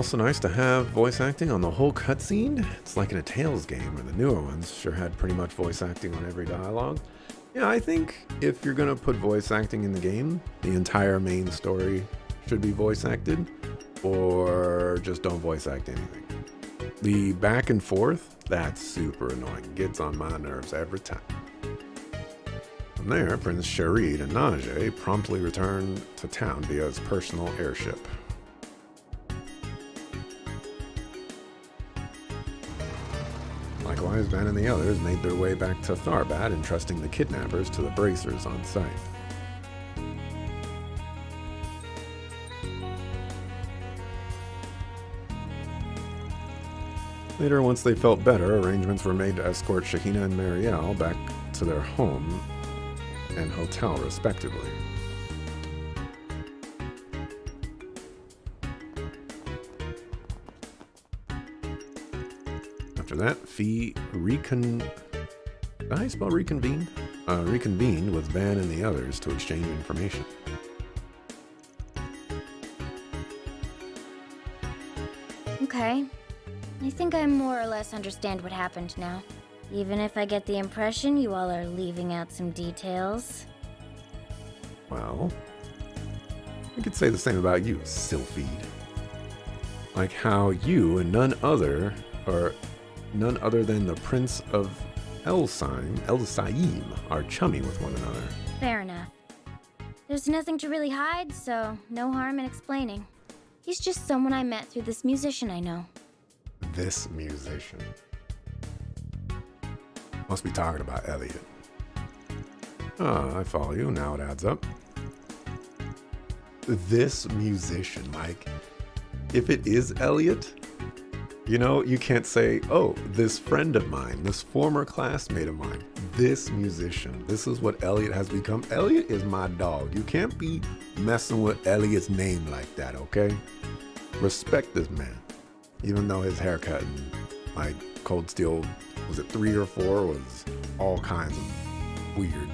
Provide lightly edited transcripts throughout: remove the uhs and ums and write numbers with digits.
Also nice to have voice acting on the whole cutscene. It's like in a Tales game where the newer ones sure had pretty much voice acting on every dialogue. Yeah, I think if you're gonna put voice acting in the game, the entire main story should be voice acted, or just don't voice act anything. The back and forth, that's super annoying. Gets on my nerves every time. From there, Prince Sharid and Najee promptly return to town via his personal airship. Likewise, Van and the others made their way back to Tharbad, entrusting the kidnappers to the bracers on site. Later, once they felt better, arrangements were made to escort Shahina and Marielle back to their home and hotel, respectively. After that, Fee reconvened with Van and the others to exchange information. Okay. I think I more or less understand what happened now. Even if I get the impression you all are leaving out some details. Well, I could say the same about you, Sylphide. Like how you and none other than the Prince of El-Saim are chummy with one another. Fair enough. There's nothing to really hide, so no harm in explaining. He's just someone I met through this musician I know. This musician. Must be talking about Elliot. Ah, I follow you. Now it adds up. This musician, like, if it is Elliot, you know, you can't say, oh, this friend of mine, this former classmate of mine, this musician. This is what Elliot has become. Elliot is my dog. You can't be messing with Elliot's name like that, okay? Respect this man. Even though his haircut and like Cold Steel, was it 3 or 4, was all kinds of weird.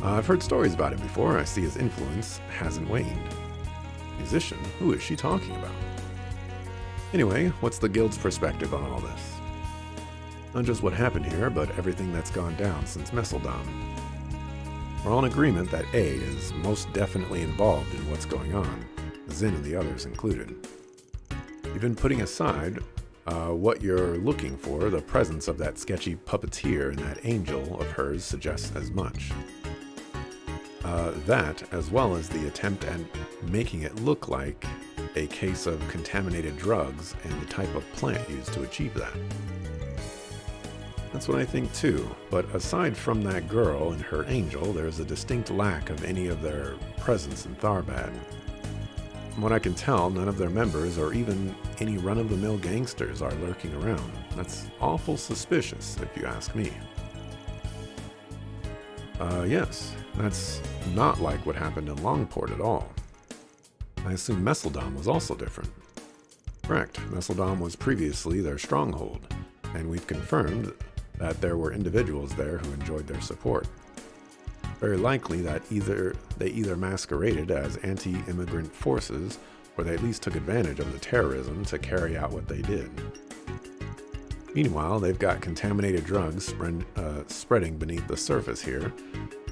I've heard stories about him before. I see his influence hasn't waned. Musician? Who is she talking about? Anyway, what's the guild's perspective on all this? Not just what happened here, but everything that's gone down since Messeldom. We're all in agreement that A is most definitely involved in what's going on, Zin and the others included. Even putting aside what you're looking for, the presence of that sketchy puppeteer and that angel of hers suggests as much. That, as well as the attempt at making it look like a case of contaminated drugs and the type of plant used to achieve that. That's what I think too, but aside from that girl and her angel, there's a distinct lack of any of their presence in Tharbad. From what I can tell, none of their members or even any run-of-the-mill gangsters are lurking around. That's awful suspicious, if you ask me. Yes, that's not like what happened in Longport at all. I assume Messeldom was also different. Correct, Messeldom was previously their stronghold, and we've confirmed that there were individuals there who enjoyed their support. Very likely that they either masqueraded as anti-immigrant forces, or they at least took advantage of the terrorism to carry out what they did. Meanwhile, they've got contaminated drugs spreading beneath the surface here,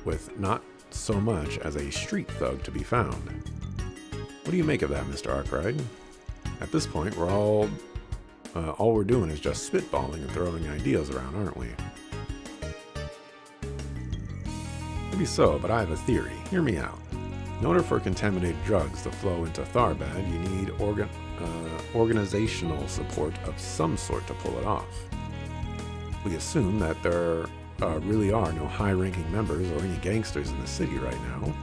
with not so much as a street thug to be found. What do you make of that, Mr. Arkwright? At this point, all we're doing is just spitballing and throwing ideas around, aren't we? Maybe so, but I have a theory. Hear me out. In order for contaminated drugs to flow into Tharbad, you need organizational support of some sort to pull it off. We assume that there really are no high-ranking members or any gangsters in the city right now.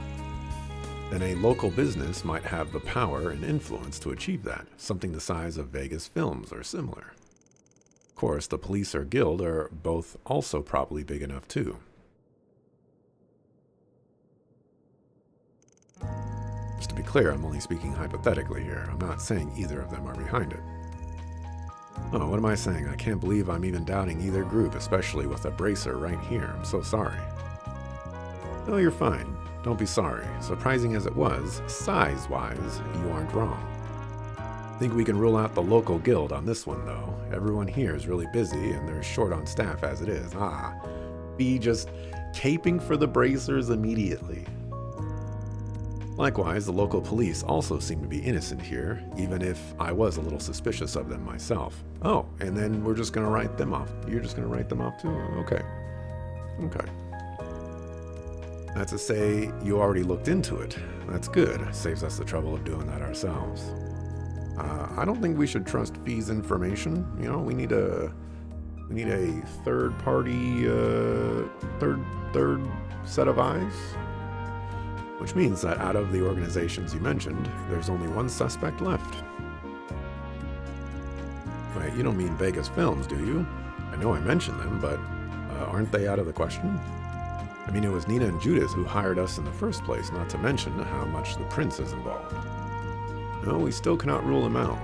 Then a local business might have the power and influence to achieve that, something the size of Vegas Films or similar. Of course, the police or guild are both also probably big enough too. Just to be clear, I'm only speaking hypothetically here. I'm not saying either of them are behind it. Oh, what am I saying? I can't believe I'm even doubting either group, especially with a bracer right here. I'm so sorry. No, you're fine. Don't be sorry. Surprising as it was, size-wise, you aren't wrong. Think we can rule out the local guild on this one, though. Everyone here is really busy, and they're short on staff as it is. Be just caping for the bracers immediately. Likewise, the local police also seem to be innocent here, even if I was a little suspicious of them myself. Oh, and then we're just gonna write them off. You're just gonna write them off too? Okay. That's to say, you already looked into it. That's good. Saves us the trouble of doing that ourselves. I don't think we should trust Fee's information. You know, we need a third party, third set of eyes. Which means that out of the organizations you mentioned, there's only one suspect left. Wait, you don't mean Vegas Films, do you? I know I mentioned them, but aren't they out of the question? I mean, it was Nina and Judas who hired us in the first place, not to mention how much the prince is involved. No, we still cannot rule them out.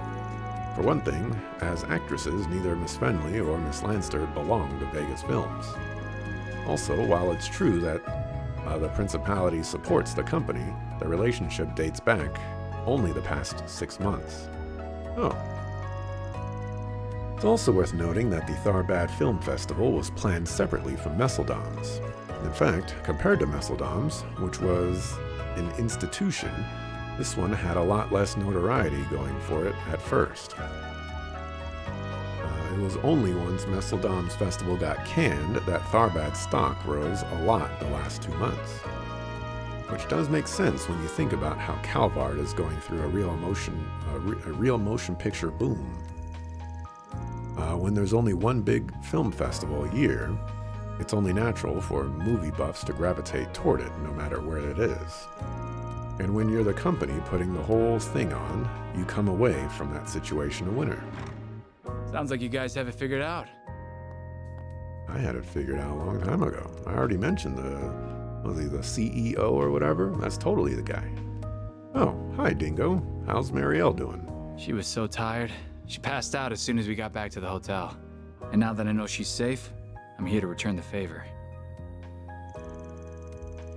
For one thing, as actresses, neither Miss Fenley or Miss Lanster belong to Vegas Films. Also, while it's true that the Principality supports the company, the relationship dates back only the past 6 months. Oh. It's also worth noting that the Tharbad Film Festival was planned separately from Messeldom's. In fact, compared to Messeldom's, which was an institution, this one had a lot less notoriety going for it at first. It was only once Messeldom's festival got canned that Tharbad's stock rose a lot the last 2 months. Which does make sense when you think about how Calvard is going through a real motion picture boom. When there's only one big film festival a year, it's only natural for movie buffs to gravitate toward it no matter where it is. And when you're the company putting the whole thing on, you come away from that situation a winner. Sounds like you guys have it figured out. I had it figured out a long time ago. I already mentioned the CEO or whatever. That's totally the guy. Oh, hi Dingo. How's Marielle doing? She was so tired. She passed out as soon as we got back to the hotel. And now that I know she's safe, I'm here to return the favor.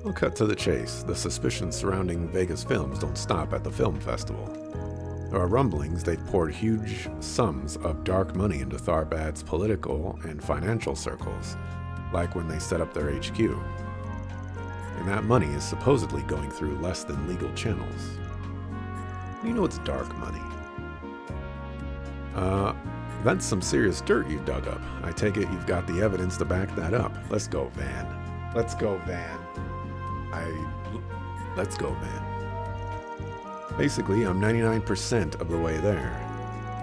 We'll cut to the chase. The suspicions surrounding Vegas Films don't stop at the film festival. There are rumblings they've poured huge sums of dark money into Tharbad's political and financial circles, like when they set up their HQ. And that money is supposedly going through less than legal channels. You know it's dark money. That's some serious dirt you've dug up. I take it you've got the evidence to back that up. Let's go, Van. Let's go, Van. Let's go, Van. Basically, I'm 99% of the way there.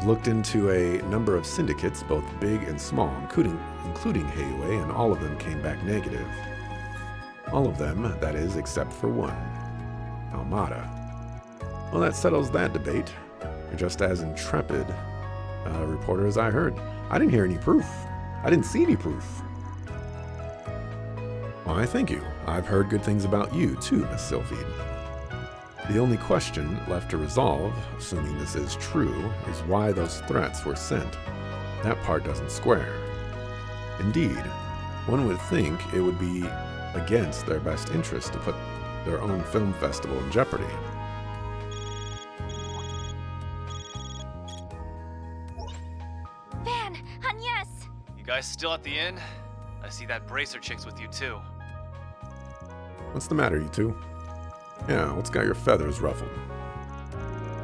Looked into a number of syndicates, both big and small, including Hayway, and all of them came back negative. All of them, that is, except for one. Almada. Well, that settles that debate. You're just as intrepid a reporter as I heard. I didn't hear any proof. I didn't see any proof. Why, thank you. I've heard good things about you, too, Miss Sylphide. The only question left to resolve, assuming this is true, is why those threats were sent. That part doesn't square. Indeed, one would think it would be against their best interest to put their own film festival in jeopardy. Van, Agnes! You guys still at the inn? I see that bracer chick's with you too. What's the matter, you two? Yeah, what's got your feathers ruffled?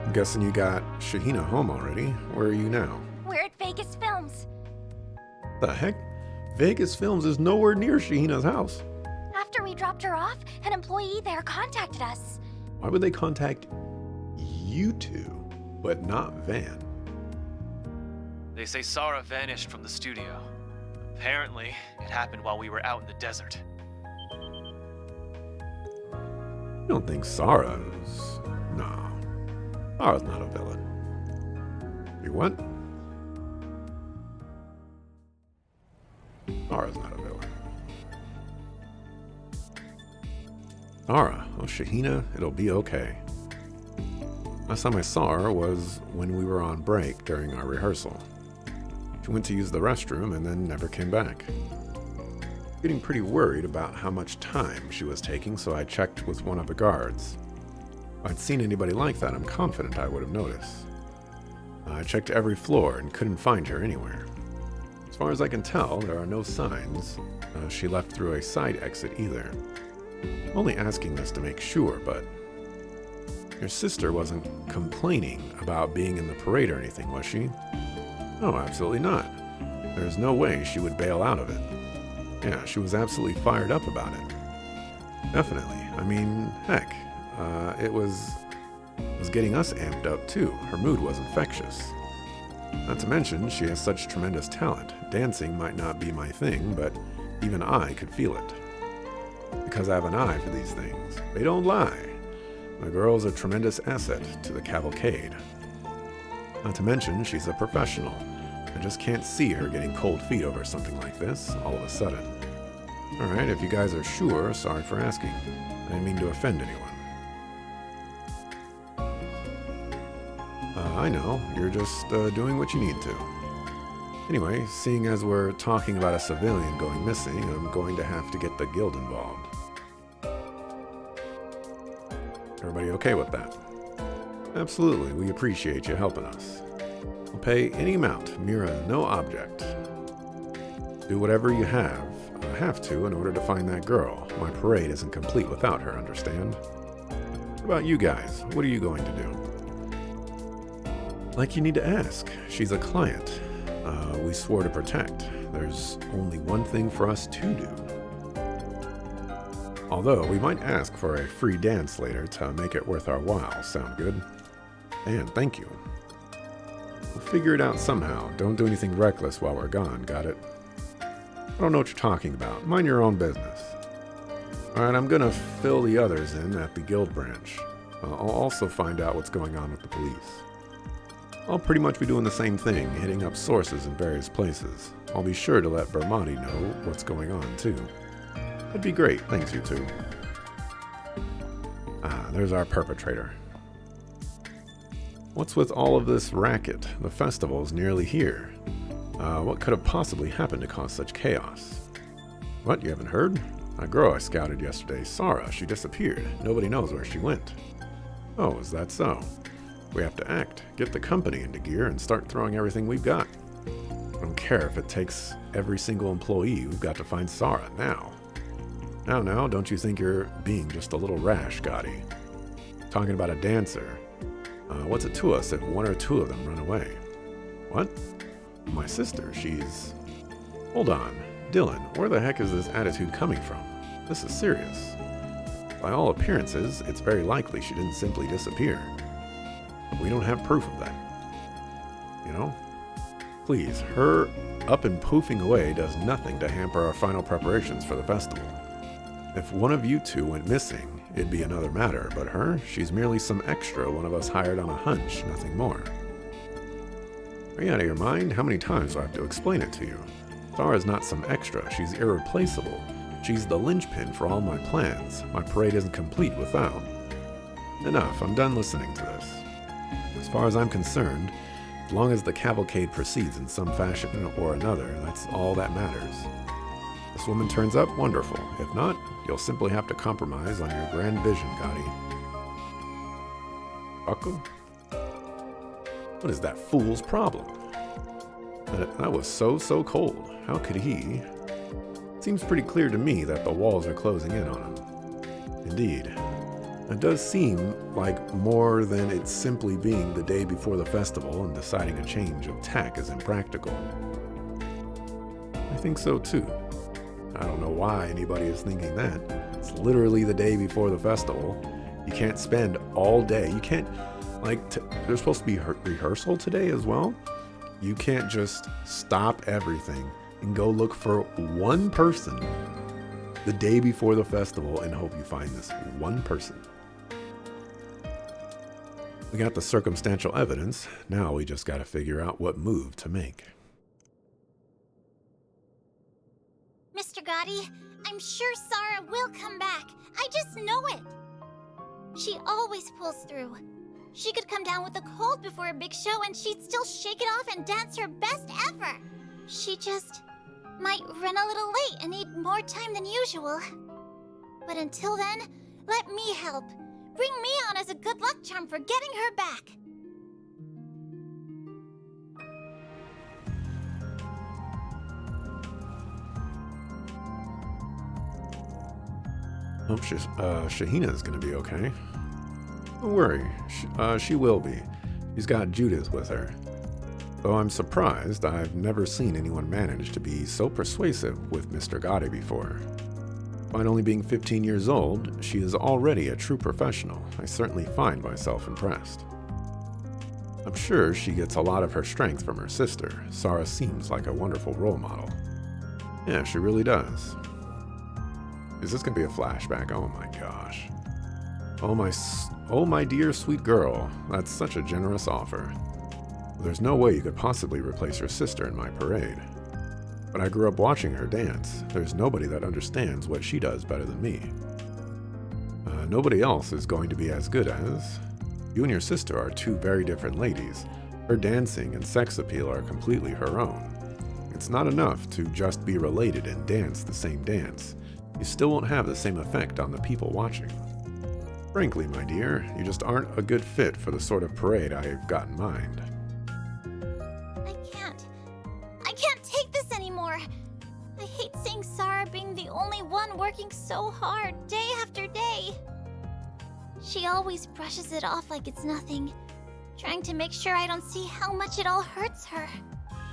I'm guessing you got Shahina home already. Where are you now? We're at Vegas Films. The heck? Vegas Films is nowhere near Shahina's house. After we dropped her off, an employee there contacted us. Why would they contact you two, but not Van? They say Sarah vanished from the studio. Apparently, it happened while we were out in the desert. I don't think Sarah's... No. Sarah's not a villain. You what? Sarah's not a villain. Sarah, oh Shahina, it'll be okay. Last time I saw her was when we were on break during our rehearsal. She went to use the restroom and then never came back. Getting pretty worried about how much time she was taking, so I checked with one of the guards. If I'd seen anybody like that, I'm confident I would have noticed. I checked every floor and couldn't find her anywhere. As far as I can tell, there are no signs she left through a side exit either. I'm only asking this to make sure, but your sister wasn't complaining about being in the parade or anything, was she? No, absolutely not. There's no way she would bail out of it. Yeah, she was absolutely fired up about it. Definitely. I mean, heck, it was getting us amped up too. Her mood was infectious. Not to mention, she has such tremendous talent. Dancing might not be my thing, but even I could feel it. Because I have an eye for these things. They don't lie. The girl's a tremendous asset to the cavalcade. Not to mention, she's a professional. I just can't see her getting cold feet over something like this, all of a sudden. Alright, if you guys are sure, sorry for asking. I didn't mean to offend anyone. I know, you're just doing what you need to. Anyway, seeing as we're talking about a civilian going missing, I'm going to have to get the guild involved. Everybody okay with that? Absolutely, we appreciate you helping us. We'll pay any amount, Mira, no object. Do whatever you have to in order to find that girl. My parade isn't complete without her, understand? What about you guys? What are you going to do? Like you need to ask. She's a client. We swore to protect. There's only one thing for us to do. Although, we might ask for a free dance later to make it worth our while. Sound good? And thank you. We'll figure it out somehow. Don't do anything reckless while we're gone, got it? I don't know what you're talking about. Mind your own business. Alright, I'm gonna fill the others in at the guild branch. I'll also find out what's going on with the police. I'll pretty much be doing the same thing, hitting up sources in various places. I'll be sure to let Bermati know what's going on, too. That'd be great, thanks you two. Ah, there's our perpetrator. What's with all of this racket? The festival's nearly here. What could have possibly happened to cause such chaos? What, you haven't heard? A girl I scouted yesterday, Sarah, she disappeared. Nobody knows where she went. Oh, is that so? We have to act, get the company into gear, and start throwing everything we've got. I don't care if it takes every single employee, we've got to find Sarah now. Now, don't you think you're being just a little rash, Gotti? Talking about a dancer. What's it to us if one or two of them run away? What? My sister, she's... Hold on. Dylan, where the heck is this attitude coming from? This is serious. By all appearances, it's very likely she didn't simply disappear. But we don't have proof of that. You know? Please, her up and poofing away does nothing to hamper our final preparations for the festival. If one of you two went missing, it'd be another matter, but her, she's merely some extra one of us hired on a hunch, nothing more. Are you out of your mind? How many times do I have to explain it to you? Sarah's not some extra, she's irreplaceable. She's the linchpin for all my plans. My parade isn't complete without. Enough, I'm done listening to this. As far as I'm concerned, as long as the cavalcade proceeds in some fashion or another, that's all that matters. This woman turns up, wonderful. If not, you'll simply have to compromise on your grand vision, Gotti. Buckle? What is that fool's problem? That was so cold. How could he? It seems pretty clear to me that the walls are closing in on him. Indeed. It does seem like more than it simply being the day before the festival and deciding a change of tack is impractical. I think so too. I don't know why anybody is thinking that. It's literally the day before the festival. You can't spend all day. You can't, there's supposed to be rehearsal today as well. You can't just stop everything and go look for one person the day before the festival and hope you find this one person. We got the circumstantial evidence. Now we just got to figure out what move to make. Mr. Gotti, I'm sure Sarah will come back. I just know it. She always pulls through. She could come down with a cold before a big show and she'd still shake it off and dance her best ever. She just might run a little late and need more time than usual. But until then, let me help. Bring me on as a good luck charm for getting her back. Hope Shahina's gonna be okay. Don't worry, she will be. She's got Judith with her. Though I'm surprised, I've never seen anyone manage to be so persuasive with Mr. Gotti before. Despite only being 15 years old, she is already a true professional. I certainly find myself impressed. I'm sure she gets a lot of her strength from her sister. Sarah seems like a wonderful role model. Yeah, she really does. Is this gonna be a flashback? Oh my gosh. Oh my dear sweet girl, that's such a generous offer. There's no way you could possibly replace your sister in my parade. But I grew up watching her dance. There's nobody that understands what she does better than me. Nobody else is going to be as good as... You and your sister are two very different ladies. Her dancing and sex appeal are completely her own. It's not enough to just be related and dance the same dance. You still won't have the same effect on the people watching. Frankly, my dear, you just aren't a good fit for the sort of parade I've got in mind. I can't take this anymore. I hate seeing Sarah being the only one working so hard day after day. She always brushes it off like it's nothing, trying to make sure I don't see how much it all hurts her.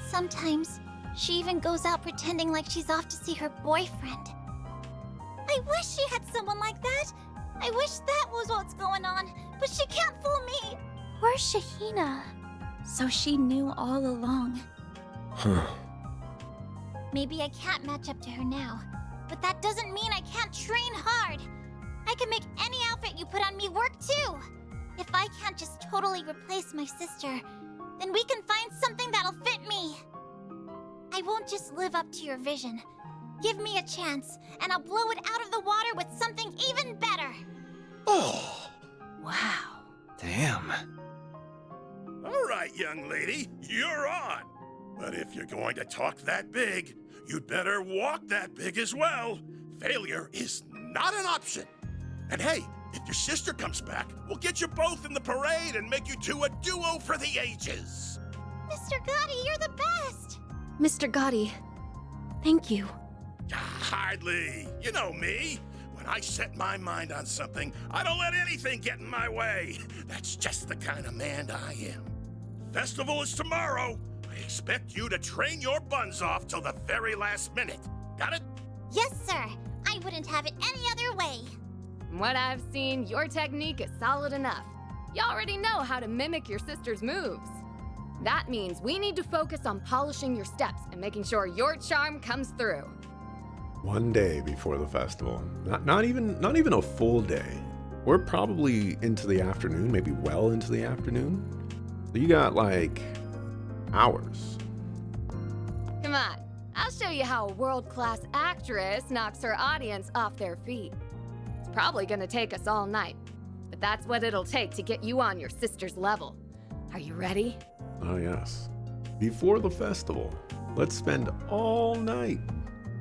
Sometimes, she even goes out pretending like she's off to see her boyfriend. I wish she had someone like that. I wish that was what's going on, but she can't fool me. Where's Shahina? So she knew all along. Maybe I can't match up to her now, but that doesn't mean I can't train hard. I can make any outfit you put on me work too. If I can't just totally replace my sister, then we can find something that'll fit me. I won't just live up to your vision. Give me a chance, and I'll blow it out of the water with something even better. Oh, Wow. Damn. all right, young lady, you're on. But if you're going to talk that big, you'd better walk that big as well. Failure is not an option. And hey, if your sister comes back, we'll get you both in the parade and make you two a duo for the ages. Mr. Gotti, you're the best. Mr. Gotti, thank you. Hardly. You know me. When I set my mind on something, I don't let anything get in my way. That's just the kind of man I am. Festival is tomorrow. I expect you to train your buns off till the very last minute. Got it? Yes, sir. I wouldn't have it any other way. From what I've seen, your technique is solid enough. You already know how to mimic your sister's moves. That means we need to focus on polishing your steps and making sure your charm comes through. One day before the festival. Not even a full day. We're probably into the afternoon, maybe well into the afternoon. So you got like hours. Come on, I'll show you how a world-class actress knocks her audience off their feet. It's probably gonna take us all night, but that's what it'll take to get you on your sister's level. Are you ready? Oh yes. Before the festival, let's spend all night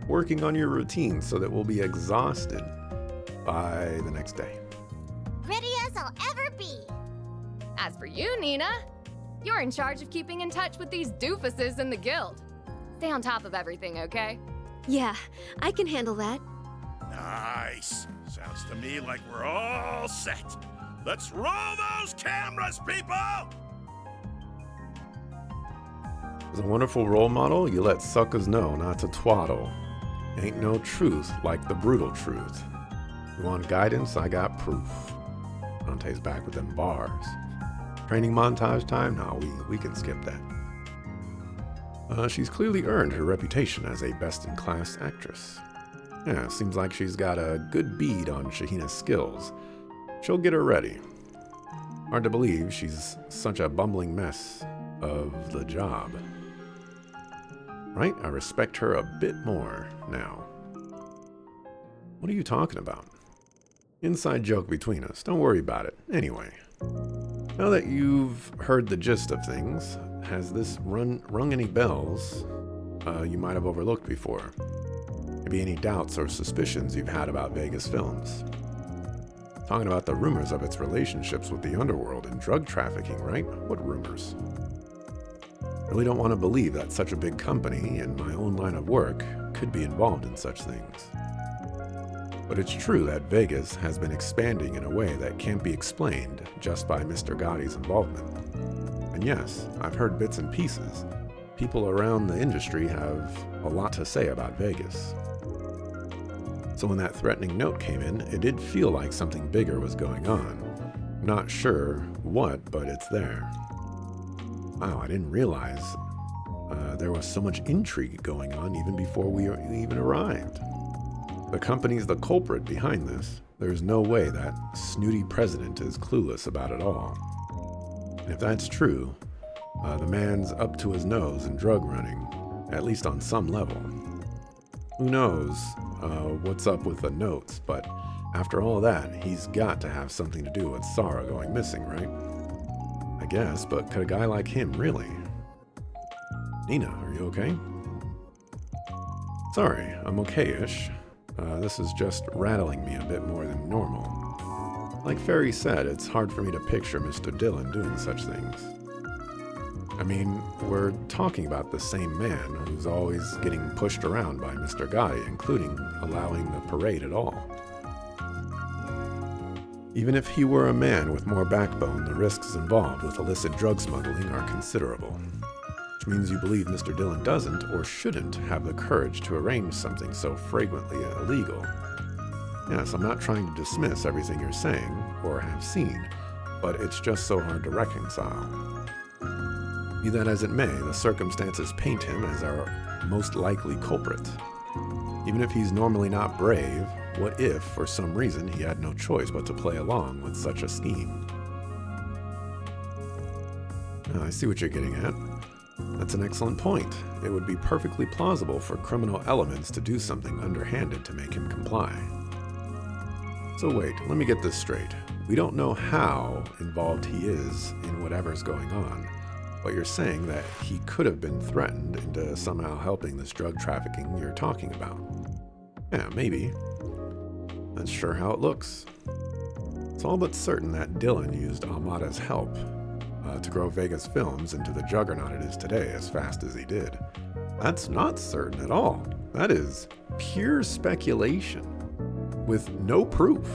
working on your routine so that we'll be exhausted by the next day. Ready as I'll ever be. As for you, Nina, you're in charge of keeping in touch with these doofuses in the guild. Stay on top of everything, okay? Yeah, I can handle that. Nice. Sounds to me like we're all set. Let's roll those cameras, people! As a wonderful role model, you let suckers know not to twaddle. Ain't no truth like the brutal truth. You want guidance? I got proof. Dante's back with them bars. Training montage time? No, we can skip that. She's clearly earned her reputation as a best-in-class actress. Yeah, seems like she's got a good bead on Shahina's skills. She'll get her ready. Hard to believe she's such a bumbling mess of the job. Right? I respect her a bit more now. What are you talking about? Inside joke between us. Don't worry about it. Anyway, now that you've heard the gist of things, has this rung any bells you might have overlooked before? Maybe any doubts or suspicions you've had about Vegas Films? Talking about the rumors of its relationships with the underworld and drug trafficking, right? What rumors? Really don't want to believe that such a big company in my own line of work could be involved in such things. But it's true that Vegas has been expanding in a way that can't be explained just by Mr. Gotti's involvement. And yes, I've heard bits and pieces. People around the industry have a lot to say about Vegas. So when that threatening note came in, it did feel like something bigger was going on. Not sure what, but it's there. Wow, I didn't realize there was so much intrigue going on even before we even arrived. The company's the culprit behind this. There's no way that snooty president is clueless about it all. And if that's true, the man's up to his nose in drug running, at least on some level. Who knows what's up with the notes, but after all that, he's got to have something to do with Sarah going missing, right? I guess, but could a guy like him really? Nina, are you okay? Sorry, I'm okay-ish. This is just rattling me a bit more than normal. Like Ferry said, it's hard for me to picture Mr. Dillon doing such things. I mean, we're talking about the same man who's always getting pushed around by Mr. Gotti, including allowing the parade at all. Even if he were a man with more backbone, the risks involved with illicit drug smuggling are considerable. Which means you believe Mr. Dillon doesn't or shouldn't have the courage to arrange something so flagrantly illegal. Yes, I'm not trying to dismiss everything you're saying or have seen, but it's just so hard to reconcile. Be that as it may, the circumstances paint him as our most likely culprit. Even if he's normally not brave, what if, for some reason, he had no choice but to play along with such a scheme? I see what you're getting at. That's an excellent point. It would be perfectly plausible for criminal elements to do something underhanded to make him comply. So wait, let me get this straight. We don't know how involved he is in whatever's going on, but you're saying that he could have been threatened into somehow helping this drug trafficking you're talking about. Yeah, maybe. That's sure how it looks. It's all but certain that Dillon used Almada's help to grow Vegas Films into the juggernaut it is today as fast as he did. That's not certain at all. That is pure speculation with no proof.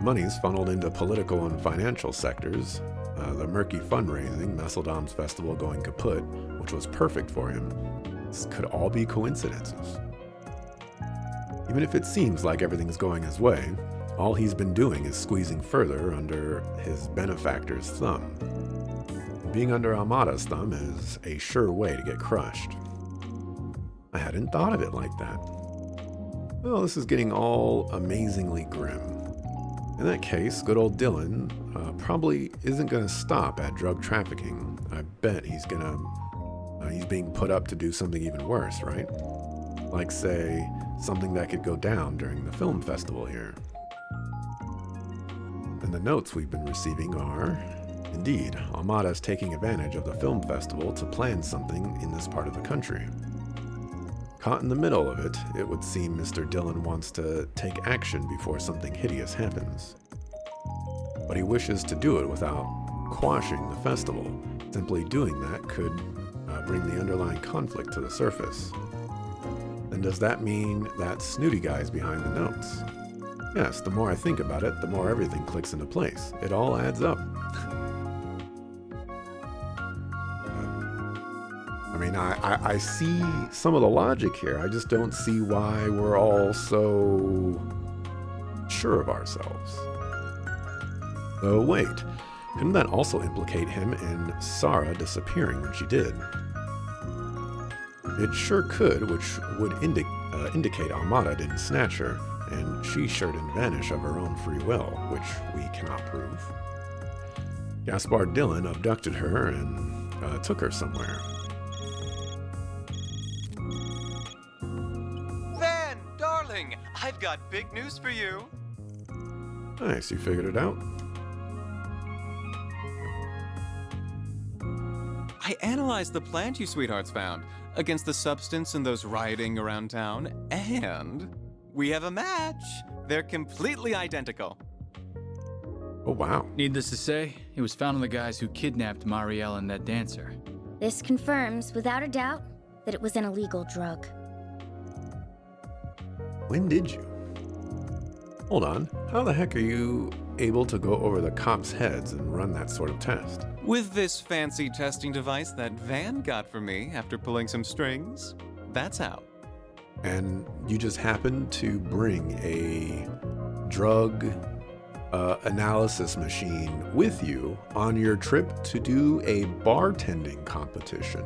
Money's funneled into political and financial sectors. The murky fundraising, Messeldom's festival going kaput, which was perfect for him. This could all be coincidences. Even if it seems like everything's going his way, all he's been doing is squeezing further under his benefactor's thumb. Being under Almada's thumb is a sure way to get crushed. I hadn't thought of it like that. Well, this is getting all amazingly grim. In that case, good old Dillon probably isn't going to stop at drug trafficking. I bet he's being put up to do something even worse, right? Like, say, something that could go down during the film festival here. And the notes we've been receiving are, indeed, Almada's taking advantage of the film festival to plan something in this part of the country. Caught in the middle of it, it would seem Mr. Dillon wants to take action before something hideous happens. But he wishes to do it without quashing the festival. Simply doing that could bring the underlying conflict to the surface. Then does that mean that snooty guy's behind the notes? Yes, the more I think about it, the more everything clicks into place. It all adds up. I mean, I see some of the logic here. I just don't see why we're all so sure of ourselves. Though wait, couldn't that also implicate him in Sarah disappearing when she did? It sure could, which would indicate Almada didn't snatch her, and she sure didn't vanish of her own free will, which we cannot prove. Gaspar Dillon abducted her and took her somewhere. Van, darling, I've got big news for you. Nice, you figured it out. I analyzed the plant you sweethearts found against the substance in those rioting around town, and we have a match. They're completely identical. Oh, wow. Needless to say, it was found on the guys who kidnapped Marielle and that dancer. This confirms, without a doubt, that it was an illegal drug. When did you? Hold on, how the heck are you able to go over the cops' heads and run that sort of test? With this fancy testing device that Van got for me after pulling some strings, that's how. And you just happened to bring a drug analysis machine with you on your trip to do a bartending competition.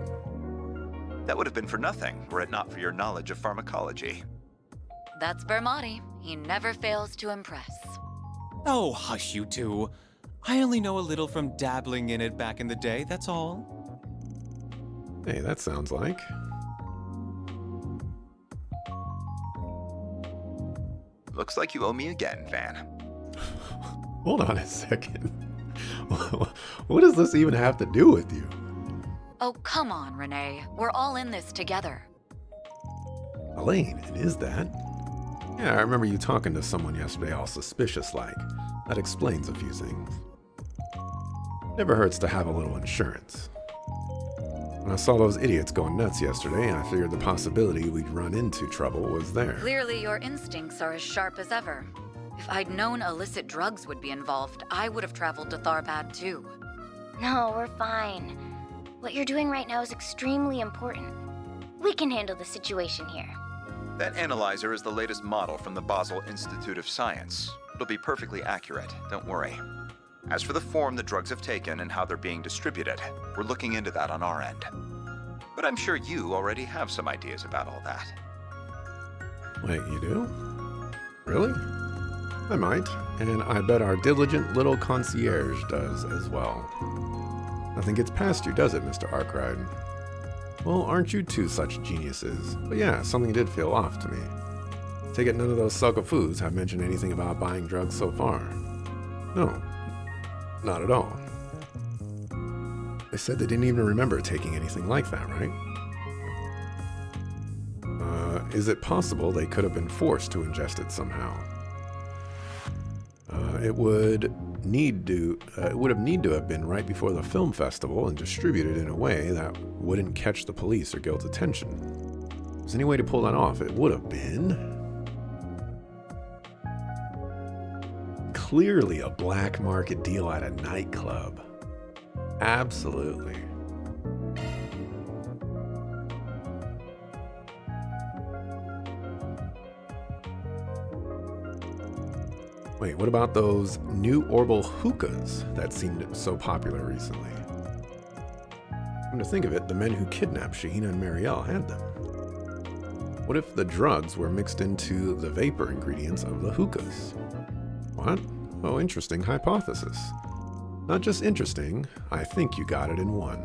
That would have been for nothing were it not for your knowledge of pharmacology. That's Bermotti. He never fails to impress. Oh, hush you two. I only know a little from dabbling in it back in the day, that's all. Hey, that sounds like. Looks like you owe me again, Van. Hold on a second. What does this even have to do with you? Oh, come on, Renee. We're all in this together. Elaine, it is that? Yeah, I remember you talking to someone yesterday all suspicious-like. That explains a few things. Never hurts to have a little insurance. When I saw those idiots going nuts yesterday, I figured the possibility we'd run into trouble was there. Clearly, your instincts are as sharp as ever. If I'd known illicit drugs would be involved, I would have traveled to Tharbad too. No, we're fine. What you're doing right now is extremely important. We can handle the situation here. That analyzer is the latest model from the Basel Institute of Science. It'll be perfectly accurate, don't worry. As for the form the drugs have taken and how they're being distributed, we're looking into that on our end. But I'm sure you already have some ideas about all that. Wait, you do? Really? I might, and I bet our diligent little concierge does as well. Nothing gets past you, does it, Mr. Arkwright? Well, aren't you two such geniuses? But yeah, something did feel off to me. Take it none of those sucker-foos have mentioned anything about buying drugs so far. No, not at all. They said they didn't even remember taking anything like that, right? Is it possible they could have been forced to ingest it somehow? It would have need to have been right before the film festival and distributed in a way that wouldn't catch the police or guilt attention. If there's any way to pull that off, it would have been clearly a black market deal at a nightclub. Absolutely. Wait, what about those new Orbital hookahs that seemed so popular recently? Come to think of it, the men who kidnapped Shahina and Marielle had them. What if the drugs were mixed into the vapor ingredients of the hookahs? What? Oh, interesting hypothesis. Not just interesting, I think you got it in one.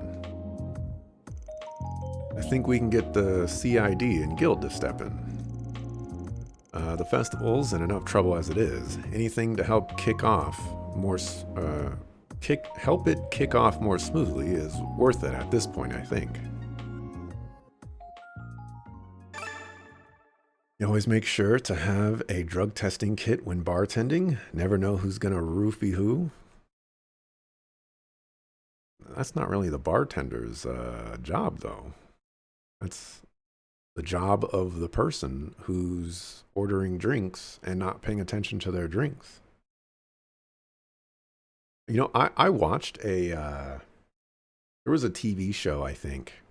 I think we can get the CID and Guild to step in. The festival's in enough trouble as it is. Anything to help kick off more, help it kick off more smoothly is worth it at this point, I think. You always make sure to have a drug testing kit when bartending. Never know who's gonna roofie who. That's not really the bartender's job, though. That's the job of the person who's ordering drinks and not paying attention to their drinks. You know, I watched there was a TV show, I think.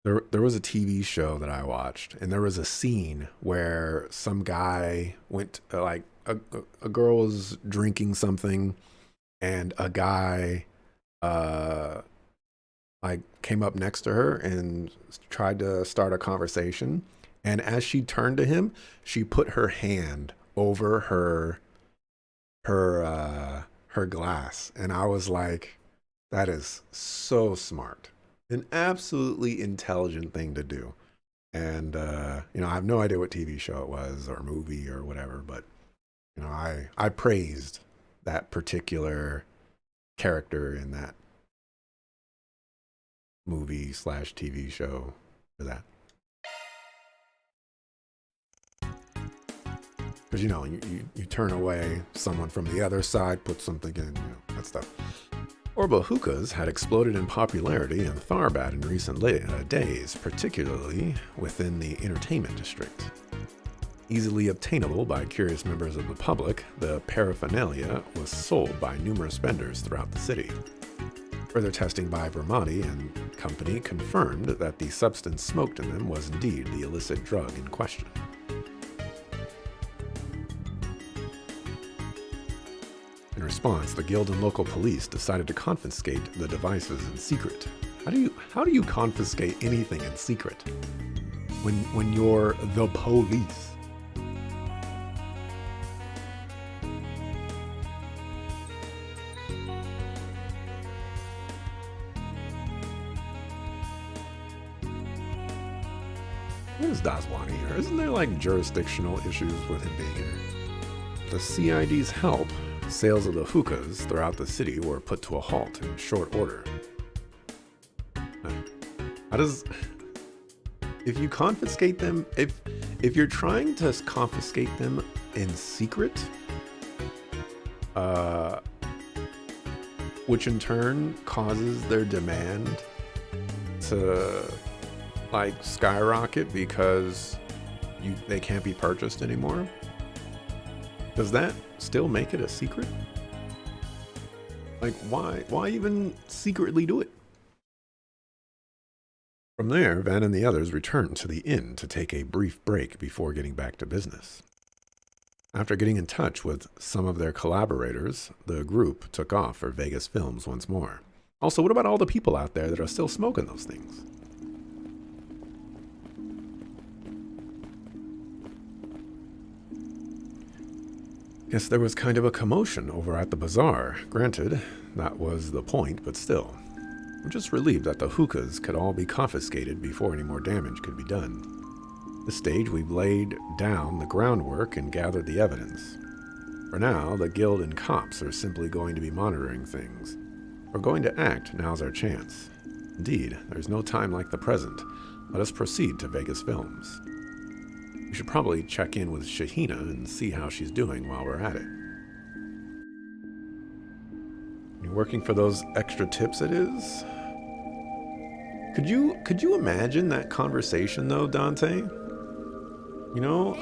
There was a TV show that I watched, and there was a scene where some guy went, like, a girl was drinking something, and a guy like came up next to her and tried to start a conversation, and as she turned to him, she put her hand over her glass, and I was like, that is so smart, an absolutely intelligent thing to do. And you know, I have no idea what TV show it was or movie or whatever, but you know, I praised that particular character in that movie / TV show for that. Because, you know, you turn away someone from the other side, put something in, you know, that stuff. Orba hookahs had exploded in popularity in Tharbad in recent days, particularly within the entertainment district. Easily obtainable by curious members of the public, the paraphernalia was sold by numerous vendors throughout the city. Further testing by Vermati and company confirmed that the substance smoked in them was indeed the illicit drug in question. In response, the guild and local police decided to confiscate the devices in secret. How do you confiscate anything in secret when you're the police? What is Daswani here? Isn't there like jurisdictional issues with him being here? With the CID's help, sales of the hookahs throughout the city were put to a halt in short order. How does... If you confiscate them... If you're trying to confiscate them in secret, which in turn causes their demand to like skyrocket because they can't be purchased anymore, does that still make it a secret? Like, why even secretly do it? From there, Van and the others returned to the inn to take a brief break before getting back to business. After getting in touch with some of their collaborators, the group took off for Vegas Films once more. Also, what about all the people out there that are still smoking those things? Guess there was kind of a commotion over at the bazaar. Granted, that was the point, but still. I'm just relieved that the hookahs could all be confiscated before any more damage could be done. At this stage, we've laid down the groundwork and gathered the evidence. For now, the guild and cops are simply going to be monitoring things. We're going to act, now's our chance. Indeed, there's no time like the present. Let us proceed to Vegas Films. We should probably check in with Shahina and see how she's doing while we're at it. You're working for those extra tips it is? Could you imagine that conversation though, Dante? You know,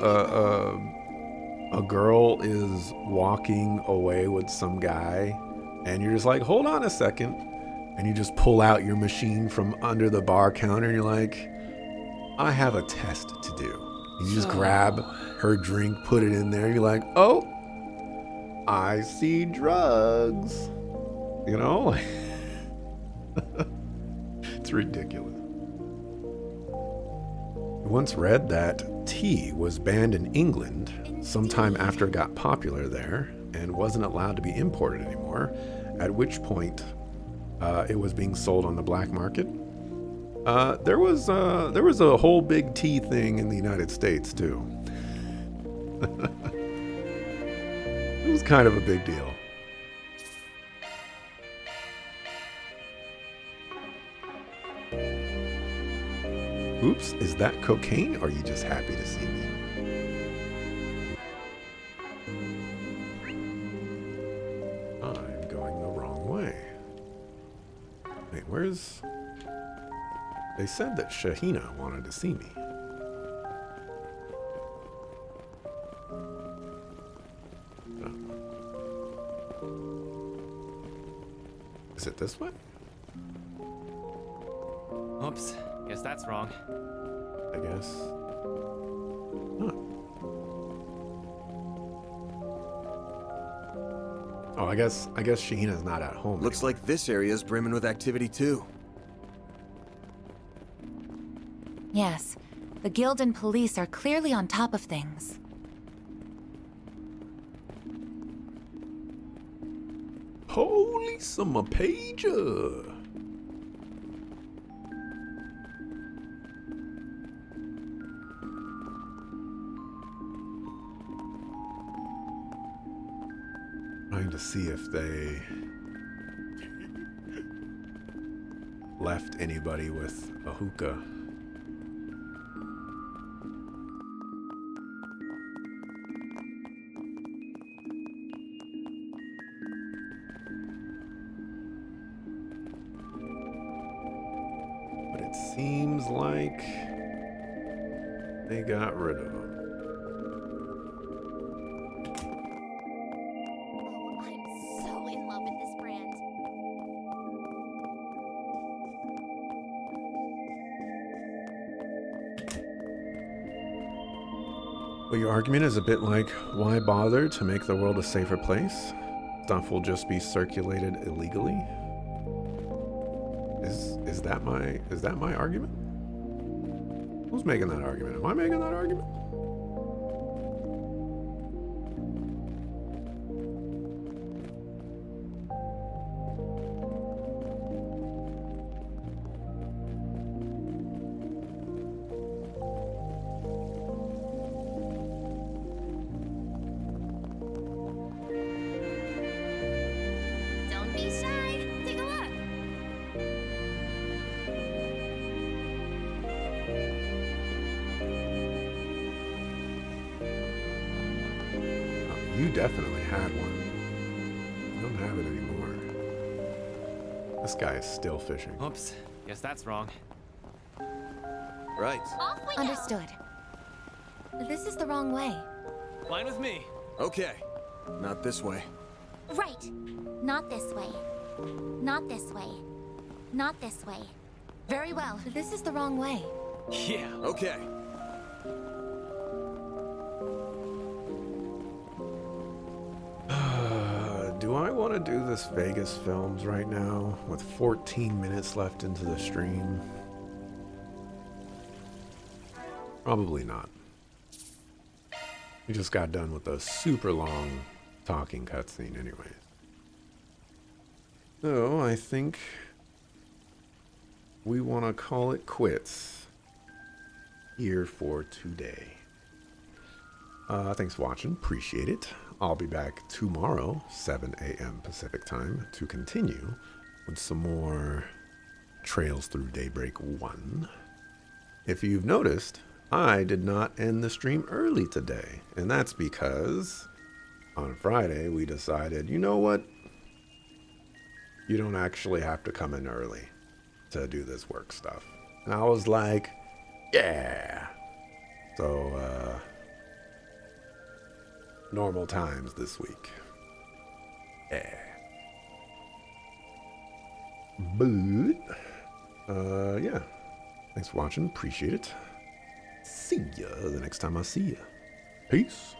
a girl is walking away with some guy and you're just like, hold on a second. And you just pull out your machine from under the bar counter and you're like, I have a test to do. You just grab her drink, put it in there. You're like, oh, I see drugs. You know? It's ridiculous. I once read that tea was banned in England sometime after it got popular there and wasn't allowed to be imported anymore, at which point it was being sold on the black market. There was a whole big tea thing in the United States too. It was kind of a big deal. Oops, is that cocaine or are you just happy to see me? I'm going the wrong way. Wait, where's... They said that Shahina wanted to see me. Oh. Is it this way? Oops, guess that's wrong. I guess. Huh. Oh, I guess Shahina's not at home. Looks like this area is brimming with activity too. Yes, the guild and police are clearly on top of things. Holy summer pager! Trying to see if they left anybody with a hookah. seems like they got rid of him. Oh, I'm so in love with this brand. Well, your argument is a bit like, why bother to make the world a safer place? Stuff will just be circulated illegally. Is that my argument? Who's making that argument? Am I making that argument? Don't be shy. Take a look. You definitely had one. You don't have it anymore. This guy is still fishing. Oops. Guess that's wrong. Right. Off we go. Understood. This is the wrong way. Fine with me. Okay. Not this way. Right. Not this way. Not this way. Not this way. Very well. This is the wrong way. Yeah. Okay. Do I want to do this Vegas Films right now with 14 minutes left into the stream? Probably not. We just got done with a super long talking cutscene anyways. So I think we want to call it quits here for today. Thanks for watching. Appreciate it. I'll be back tomorrow, 7 a.m. Pacific time, to continue with some more Trails Through Daybreak 1. If you've noticed, I did not end the stream early today, and that's because on Friday we decided, you know what? You don't actually have to come in early to do this work stuff. And I was like, yeah. So, normal times this week. Yeah. But, yeah. Thanks for watching. Appreciate it. See ya the next time I see ya. Peace.